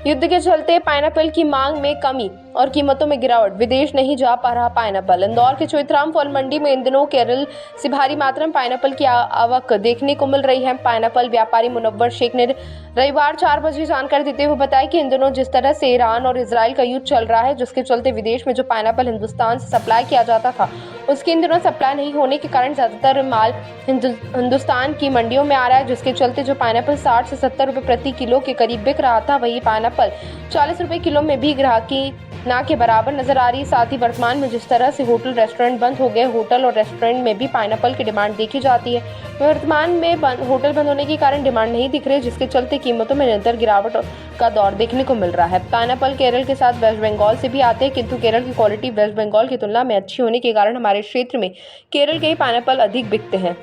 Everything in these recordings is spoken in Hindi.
युद्ध के चलते पाइनएप्पल की मांग में कमी और कीमतों में गिरावट, विदेश नहीं जा पा रहा पाइनएप्पल। इंदौर के चोइथराम फल मंडी में इन दिनों केरल से भारी मात्रा में पाइनएप्पल की आवक देखने को मिल रही है। पाइनएप्पल व्यापारी मुनव्वर शेख ने रविवार 4 बजे जानकारी देते हुए बताया कि इन दिनों जिस तरह से ईरान और इजराइल का युद्ध चल रहा है, जिसके चलते विदेश में जो पाइनएप्पल हिंदुस्तान से सप्लाई किया जाता था, उसके इन दिनों सप्लाई नहीं होने के कारण ज्यादातर माल हिंदुस्तान की मंडियों में आ रहा है, जिसके चलते जो पाइनएप्पल 60 से 70 रुपए प्रति किलो के करीब बिक रहा था, वही पाइनएप्पल 40 रुपए किलो में भी ग्राहकी ना के बराबर नजर आ रही। साथ ही वर्तमान में जिस तरह से होटल रेस्टोरेंट बंद हो गए, होटल और रेस्टोरेंट में भी पाइनएप्पल की डिमांड देखी जाती है। वर्तमान में होटल बंद होने के कारण डिमांड नहीं दिख रही, जिसके चलते कीमतों में निरंतर गिरावट का दौर देखने को मिल रहा है। पाइनएप्पल केरल के साथ वेस्ट बंगाल से भी आते हैं, किंतु केरल की क्वालिटी वेस्ट बंगाल की तुलना में अच्छी होने के कारण हमारे क्षेत्र में केरल के ही पाइनएप्पल अधिक बिकते हैं।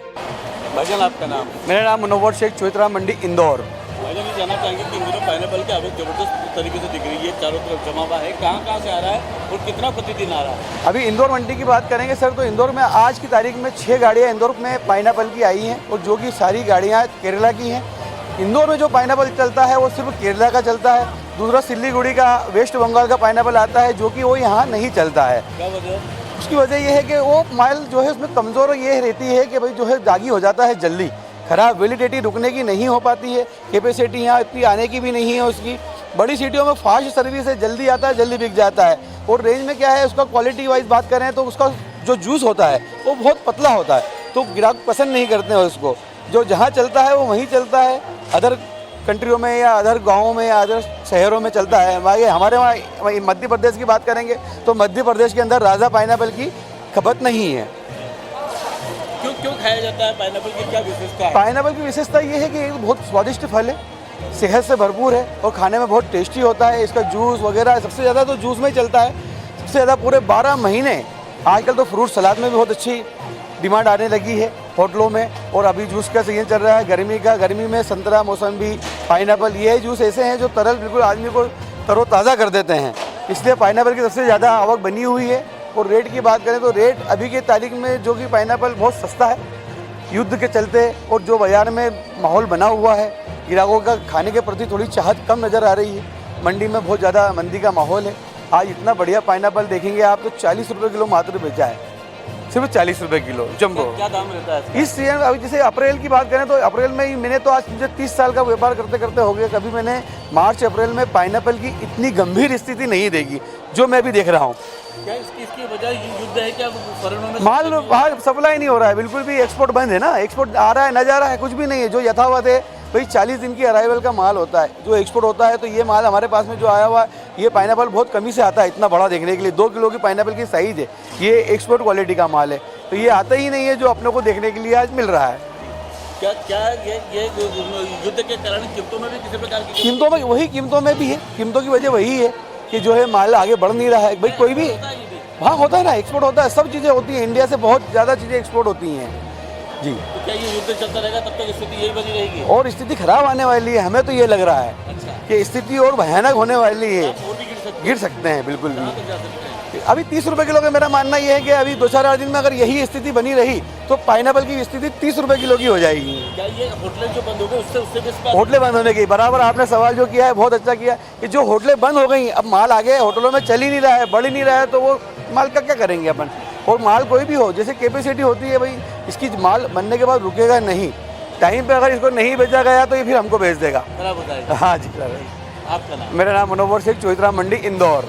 भाईजान, आपका नाम? मेरा नाम मुनव्वर शेख, चोइथराम मंडी, इंदौर। भाईजान, ये जानना चाहेंगे कि इन दिनों पाइनएप्पल की आवक जबरदस्त तरीके से दिख रही है, चारों तरफ जमा हुआ है, कहाँ से आ रहा है और कितना प्रतिदिन आ रहा है? अभी इंदौर मंडी की बात करेंगे सर, तो इंदौर में आज की तारीख में 6 गाड़ियाँ इंदौर में पाइनएप्पल की आई हैं, और जो कि सारी गाड़ियाँ केरला की हैं। इंदौर में जो पाइनएप्पल चलता है वो सिर्फ केरला का चलता है। दूसरा सिल्लीगुड़ी का, वेस्ट बंगाल का पाइनएप्पल आता है, जो कि वो यहाँ नहीं चलता है। क्या वजह? उसकी वजह ये है कि वो माल जो है उसमें कमज़ोर ये रहती है कि भाई जो है दागी हो जाता है जल्दी, ख़राब वैलिडिटी रुकने की नहीं हो पाती है, कैपेसिटी यहाँ इतनी आने की भी नहीं है उसकी। बड़ी सिटियों में फास्ट सर्विस है, जल्दी आता है, जल्दी बिक जाता है। और रेंज में क्या है, उसका क्वालिटी वाइज बात करें तो उसका जो जूस होता है वो बहुत पतला होता है, तो ग्राहक पसंद नहीं करते हैं उसको। जो जहाँ चलता है वो वहीं चलता है, अदर कंट्रियों में या अदर गाँवों में या अदर शहरों में चलता है। हमारे वहाँ मध्य प्रदेश की बात करेंगे तो मध्य प्रदेश के अंदर राजा पाइनएप्पल की खपत नहीं है। क्यों खाया जाता है पाइनएप्पल की, क्या विशेषता है? पाइनएप्पल की विशेषता ये है कि ये बहुत स्वादिष्ट फल है, सेहत से भरपूर है और खाने में बहुत टेस्टी होता है। इसका जूस वगैरह सबसे ज़्यादा तो जूस में ही चलता है, सबसे ज़्यादा पूरे 12 महीने। आजकल तो फ्रूट सलाद में भी बहुत अच्छी डिमांड आने लगी है होटलों में। और अभी जूस का सीजन चल रहा है गर्मी का, गर्मी में संतरा, मौसम्बी, पाइनएप्पल, ये जूस ऐसे हैं जो तरल बिल्कुल आदमी को तरोताज़ा कर देते हैं। इसलिए पाइनएप्पल की सबसे ज़्यादा आवक बनी हुई है। और रेट की बात करें तो रेट अभी की तारीख में जो कि पाइनएप्पल बहुत सस्ता है युद्ध के चलते, और जो बाज़ार में माहौल बना हुआ है, ग्राहकों का खाने के प्रति थोड़ी चाहत कम नज़र आ रही है। मंडी में बहुत ज़्यादा मंदी का माहौल है। आज इतना बढ़िया पाइनएप्पल देखेंगे आप तो 40 रुपये किलो मात्र बेचा है, सिर्फ 40 रुपये किलो जम्बो। क्या दाम रहता है इस सीजन? अभी जैसे अप्रैल की बात करें तो अप्रैल में ही मैंने तो आज मुझे 30 साल का व्यापार करते करते हो गया, कभी मैंने मार्च अप्रैल में पाइनएप्पल की इतनी गंभीर स्थिति नहीं देखी जो मैं भी देख रहा हूँ। क्या इसकी वजह युद्ध है? क्या फॉरेनर में माल बाहर सप्लाई नहीं हो रहा है, बिल्कुल भी। एक्सपोर्ट बंद है ना, एक्सपोर्ट आ रहा है, न जा रहा है, कुछ भी नहीं है। जो यथावत है भाई 40 दिन की अराइवल का माल होता है जो एक्सपोर्ट होता है। तो ये माल हमारे पास में जो आया हुआ है, ये पाइनएप्पल बहुत कमी से आता है, इतना बड़ा देखने के लिए 2 किलो की पाइनएप्पल की साइज़ है। ये एक्सपोर्ट क्वालिटी का माल है, तो ये आता ही नहीं है जो अपने को देखने के लिए आज मिल रहा है। क्या ये युद्ध के कारण कीमतों में भी किसी प्रकार की कीमतों में वही, कीमतों में भी है। कीमतों की वजह वही है कि जो है माल आगे बढ़ नहीं रहा है। भाई कोई भी, हाँ होता है ना, एक्सपोर्ट होता है, सब चीज़ें होती हैं। इंडिया से बहुत ज़्यादा चीज़ें एक्सपोर्ट होती हैं जी। तो क्या ये युद्ध चलता रहेगा तब तक स्थिति यही बनी रहेगी? और स्थिति खराब आने वाली है, हमें तो ये लग रहा है कि स्थिति और भयानक होने वाली है। और भी गिर सकते हैं बिल्कुल भी। जा सकते हैं। अभी 30 रुपये किलो का मेरा मानना ये है कि अभी 2-4 दिन में अगर यही स्थिति बनी रही तो पाइनएप्पल की स्थिति 30 रुपये किलो की हो जाएगी। क्या ये होटलें जो बंद हो गए उससे होटलें बंद होने की बराबर आपने सवाल जो किया है बहुत अच्छा किया कि जो होटलें बंद हो गई, अब माल आगे होटलों में चल ही नहीं रहा है, बढ़ ही नहीं रहा है, तो वो माल का क्या करेंगे अपन। और माल कोई भी हो, जैसे कैपेसिटी होती है भाई, इसकी माल बनने के बाद रुकेगा नहीं। टाइम पे अगर इसको नहीं बेचा गया तो ये फिर हमको बेच देगा, खराब हो जाएगा। हाँ जी। आपका नाम? मेरा नाम मुनव्वर शेख, चोइथराम मंडी, इंदौर।